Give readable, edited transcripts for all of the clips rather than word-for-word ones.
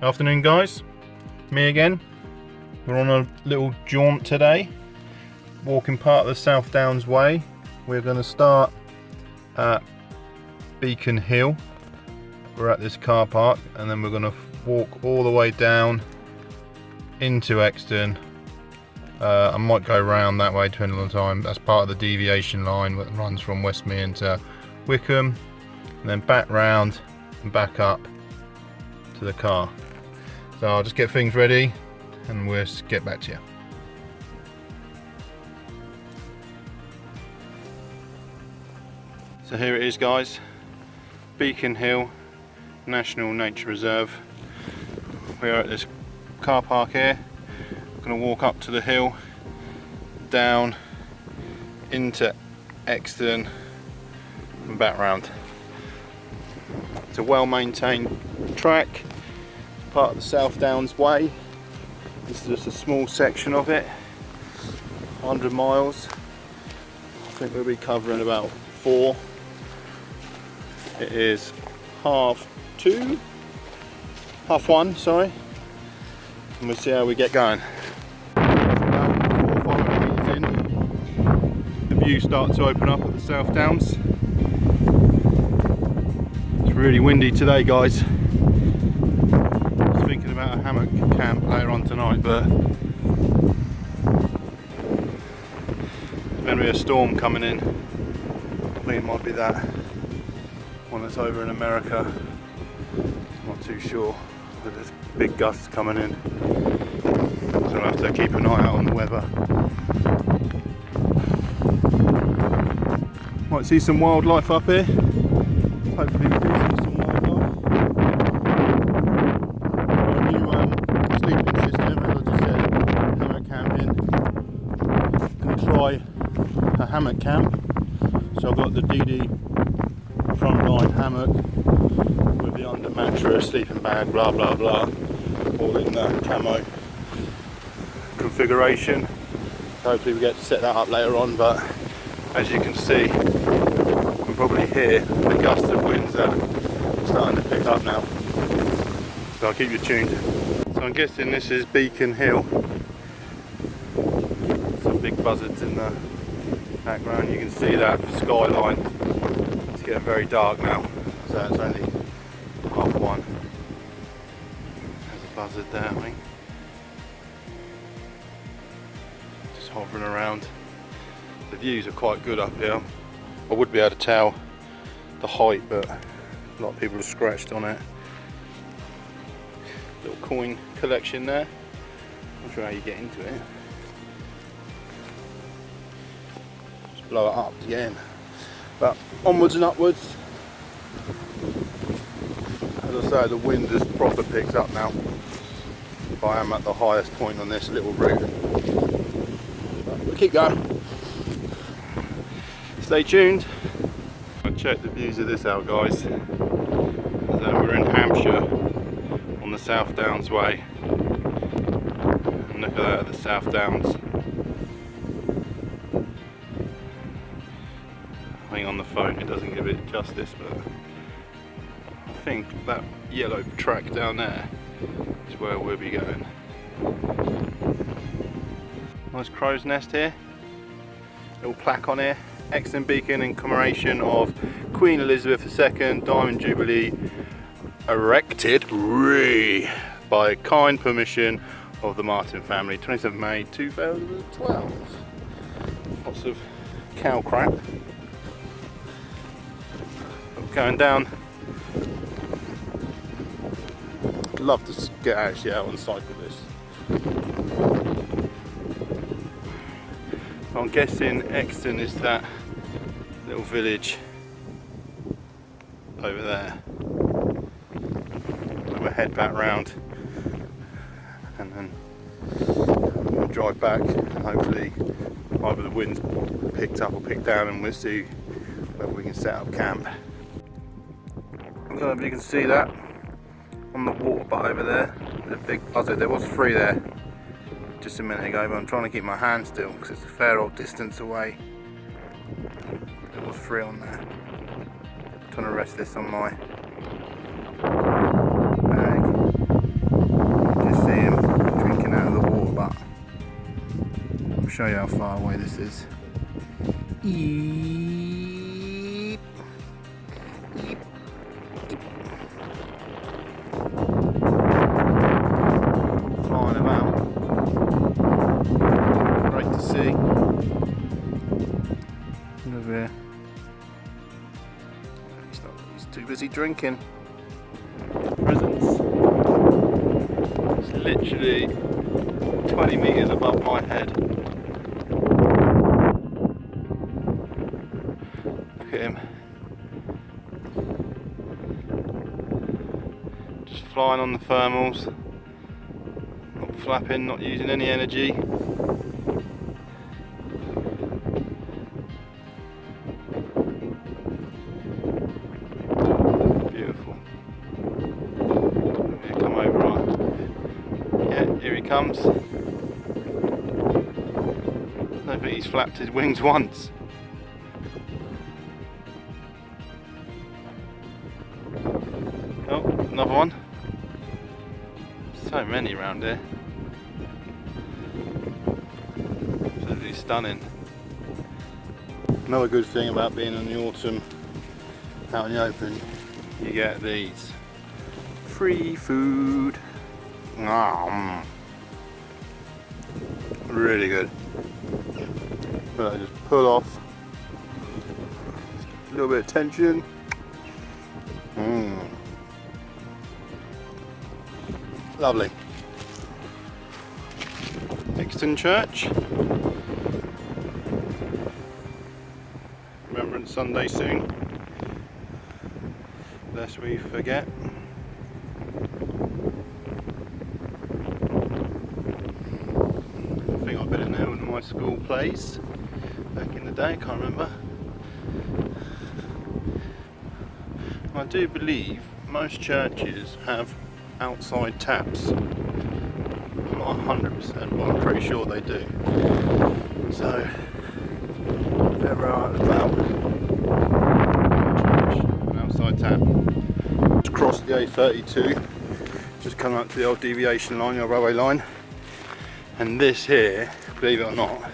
Afternoon guys, me again. We're on a little jaunt today, walking part of the South Downs Way. We're going to start at Beacon Hill. We're at this car park and then we're going to walk all the way down into Exton. I might go round that way depending on the time. That's part of the deviation line that runs from Westmere to Wickham, and then back round and back up to the car. So I'll just get things ready and we'll get back to you. So here it is guys, Beacon Hill National Nature Reserve. We are at this car park here. We're going to walk up to the hill, down into Exton and back round. It's a well maintained track, part of the South Downs Way. This is just a small section of it, 100 miles. I think we'll be covering about 4. It is 1:30, sorry, and we'll see how we get going. About 4 or 5 meters in, the view starts to open up at the South Downs. It's really windy today guys. I was thinking about a hammock camp later on tonight, but there's going to be a storm coming in. I think it might be that one that's over in America. I'm not too sure, but there's big gusts coming in, so I'll have to keep an eye out on the weather. Might see some wildlife up here. Hopefully we do see some wildlife. Got a new sleeping system, as I just said, hammock camping. Gonna try a hammock camp. So I've got the DD frontline hammock with the under mattress, sleeping bag, blah blah blah, all in the camo configuration. Hopefully we get to set that up later on, but as you can see, you can probably hear the gust of winds that are starting to pick up now. So I'll keep you tuned. So I'm guessing this is Beacon Hill. Some big buzzards in the background. You can see that skyline. It's getting very dark now, so it's only 1:30. There's a buzzard there, I think. Just hovering around. The views are quite good up here. I would be able to tell the height, but a lot of people have scratched on it. Little coin collection there. Not sure how you get into it. Just blow it up to get in. But onwards and upwards. As I say, the wind has proper picked up now. I am at the highest point on this little route. But we'll keep going. Stay tuned. I'll check the views of this out guys. So we're in Hampshire on the South Downs Way. And look at that at the South Downs. I think on the phone it doesn't give it justice, but I think that yellow track down there is where we'll be going. Nice crow's nest here. Little plaque on here. Exton Beacon in commemoration of Queen Elizabeth II Diamond Jubilee, erected by kind permission of the Martin family, 27th May 2012. Lots of cow crap. Going down. I'd love to get actually out and cycle this. I'm guessing Exton is that little village over there. We'll head back round and then we'll drive back, and hopefully either the wind's picked up or picked down and we'll see whether we can set up camp. I don't know if you can see that on the water butt over there, the big buzzard. There was 3 there just a minute ago, but I'm trying to keep my hand still because it's a fair old distance away. There was 3 on there. I'm trying to rest this on my bag. show you how far away this is. Eep. Eep. Flying about. Great to see. Over here. He's too busy drinking. Presents. It's literally 20 metres above my head. Look at him. Just flying on the thermals. Not flapping, not using any energy. Beautiful. Here, come over on. Yeah, here he comes. I don't think he's flapped his wings once. Oh, another one. So many around here. Absolutely stunning. Another good thing about being in the autumn out in the open, you get these free food. Really good. But I just pull off a little bit of tension. Lovely. Exton Church. Remembrance Sunday soon. Lest we forget. I think I've been in there when my school plays back in the day, I can't remember. I do believe most churches have outside taps. I'm not 100%, but I'm pretty sure they do. So, if ever out and about, an outside tap. Just cross the A32, just come up to the old deviation line, or railway line, and this here, believe it or not,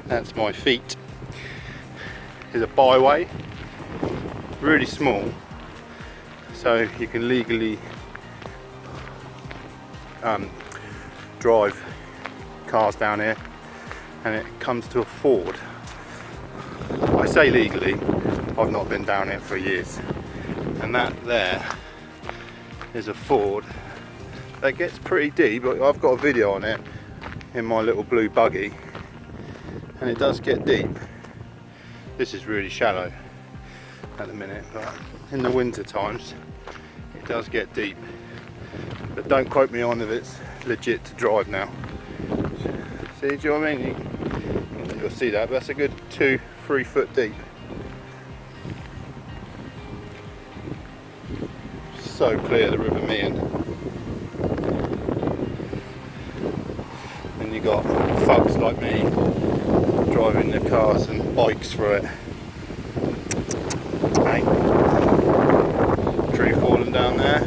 that's my feet, is a byway, really small. So you can legally drive cars down here, and it comes to a ford. I say legally, I've not been down here for years. And that there is a ford that gets pretty deep. I've got a video on it in my little blue buggy, and it does get deep. This is really shallow at the minute, but in the winter times it does get deep. But don't quote me on if it's legit to drive now. See, do you know what I mean? You'll see that, but that's a good 2-3 foot deep. So clear, the River Meehan. And you got fucks like me driving the cars and bikes through it. Hey, tree falling down there,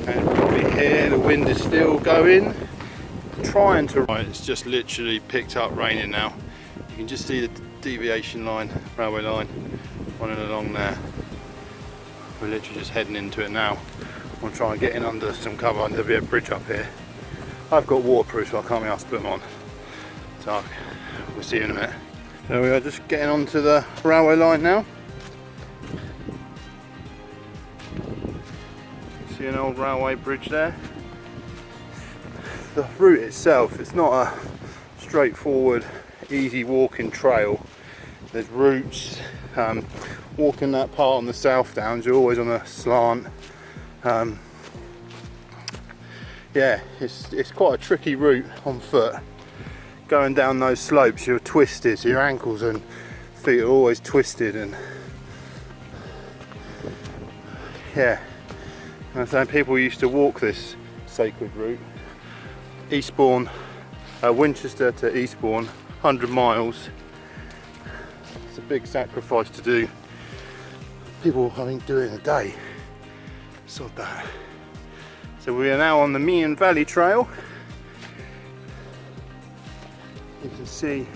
and probably here the wind is still going, trying to. Right, it's just literally picked up raining now. You can just see the deviation line, railway line, running along there. We're literally just heading into it now. I'll try and get in under some cover. There'll be a bridge up here. I've got waterproof, so I can't be asked to put them on. So we'll see you in a minute. So we are just getting onto the railway line now. See an old railway bridge there. The route itself, it's not a straightforward, easy walking trail. There's routes. Walking that part on the South Downs, you're always on a slant. Yeah, it's quite a tricky route on foot. Going down those slopes, you're twisted, so your ankles and feet are always twisted, and yeah. And so people used to walk this sacred route, Eastbourne, Winchester to Eastbourne, 100 miles. It's a big sacrifice to do. People, I think, do it in a day. Sod that. So we are now on the Meehan Valley Trail. You can see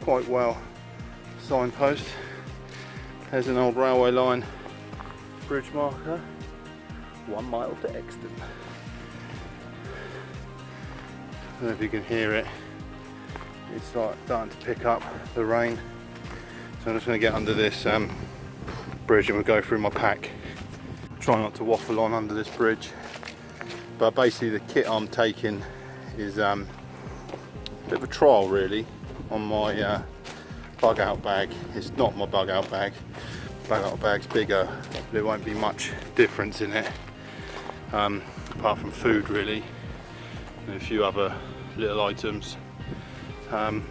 quite well signpost. There's an old railway line bridge marker. 1 mile to Exton. I don't know if you can hear it. It's starting to pick up the rain. So I'm just going to get under this bridge and we'll go through my pack. Try not to waffle on under this bridge. But basically the kit I'm taking is a bit of a trial really on my bug out bag. It's not my bug out bag. Bug out bag's bigger, but there won't be much difference in it. Apart from food really, and a few other little items. I'll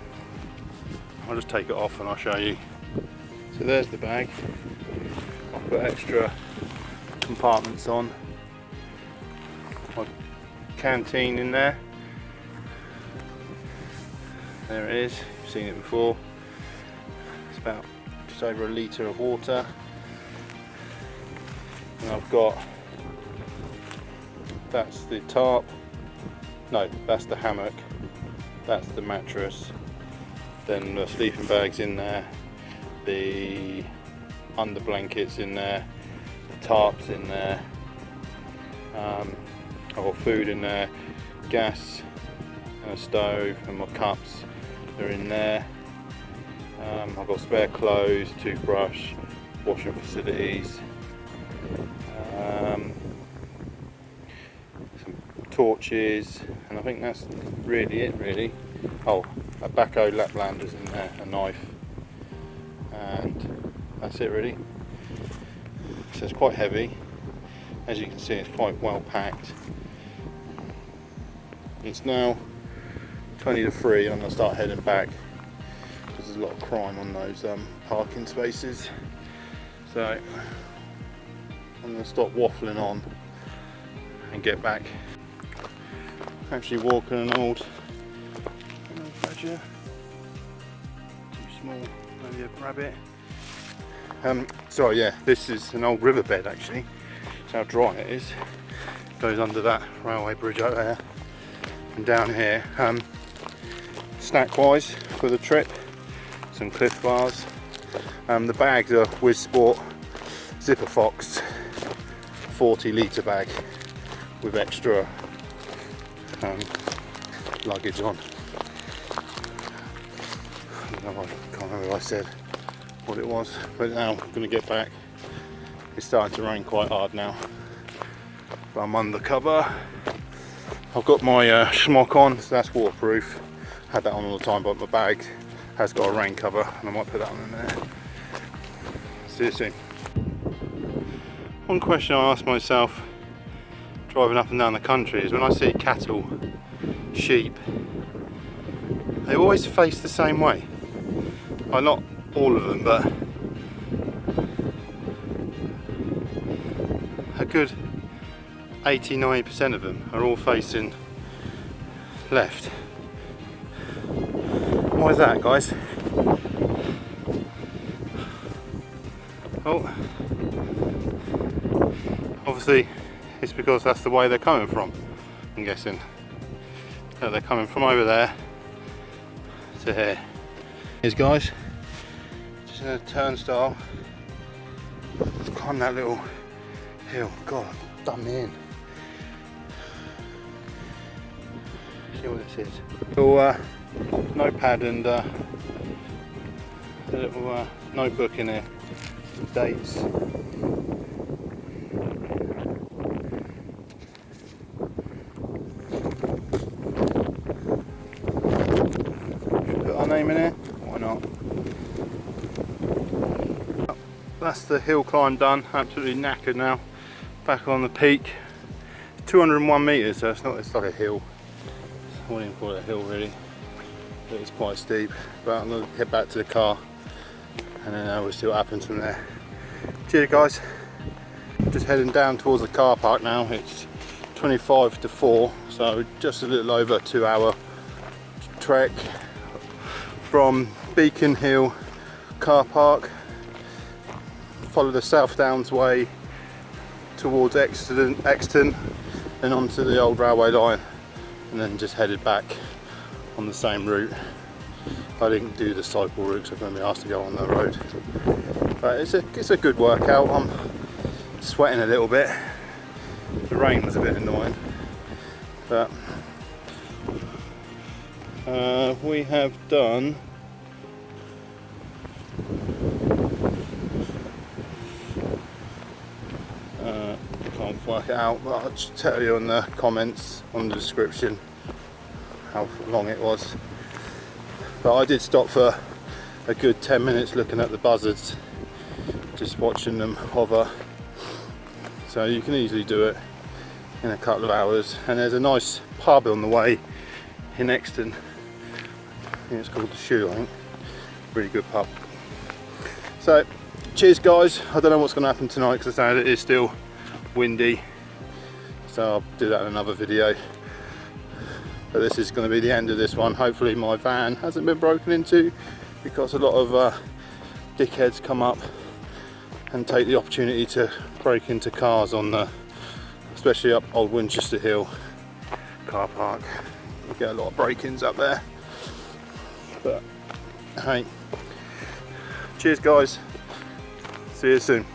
just take it off and I'll show you. So there's the bag. I've put extra compartments on. My canteen in there. There it is, you've seen it before. It's about just over a litre of water. And I've got, that's the tarp, no, that's the hammock, that's the mattress, then the sleeping bags in there, the under blankets in there, the tarps in there, I've got food in there, gas and a stove, and my cups are in there. I've got spare clothes, toothbrush, washing facilities, some torches, and I think that's really it really. Oh, a backhoe Laplander's in there, a knife, and that's it really. So it's quite heavy. As you can see, it's quite well packed. It's now 20 to 3 and I'm going to start heading back because there's a lot of crime on those parking spaces. So I'm going to stop waffling on and get back. Actually walking an old badger. Too small, maybe a rabbit. Sorry, yeah, this is an old riverbed actually. That's how dry it is. It goes under that railway bridge over there and down here. Snack wise for the trip, some Cliff Bars. The bags are Whiz Sport Zipper Fox 40 litre bag with extra luggage on. I can't remember what I said what it was, but now I'm going to get back. It's starting to rain quite hard now, but I'm under cover. I've got my schmock on, so that's waterproof. Had that on all the time, but my bag has got a rain cover and I might put that on in a minute. See you soon. One question I ask myself driving up and down the country is when I see cattle, sheep, they always face the same way. Well, not all of them, but a good 80-90% of them are all facing left. Why is that, guys? Oh, obviously it's because that's the way they're coming from, I'm guessing. So they're coming from over there to here. Here's guys, just in a turnstile. Let's climb that little hill. God, done me in. See what this is. Little notepad and a little notebook in here. Some dates. Should put our name in here? Why not? That's the hill climb done. Absolutely knackered now. Back on the peak. 201 metres, so it's like a hill. I wouldn't even call it a hill really. It's quite steep, but I'm going to head back to the car and then we'll see what happens from there. Cheers guys. Just heading down towards the car park now. It's 25 to 4, so just a little over 2 hour trek from Beacon Hill car park. Follow the South Downs way towards Exton and onto the old railway line and then just headed back on the same route. I didn't do the cycle route, so I'm going to be asked to go on the road. But it's a good workout. I'm sweating a little bit. The rain was a bit annoying, but we have done can't work it out, but I'll just tell you in the comments, on the description, how long it was. But I did stop for a good 10 minutes looking at the buzzards, just watching them hover. So you can easily do it in a couple of hours. And there's a nice pub on the way in Exton. I think it's called the Shoe, I think. Really good pub. So cheers guys. I don't know what's going to happen tonight because I said it is still windy, so I'll do that in another video. But this is going to be the end of this one. Hopefully my van hasn't been broken into, because a lot of dickheads come up and take the opportunity to break into cars on the, especially up Old Winchester Hill car park. You get a lot of break-ins up there. But hey, cheers guys, see you soon.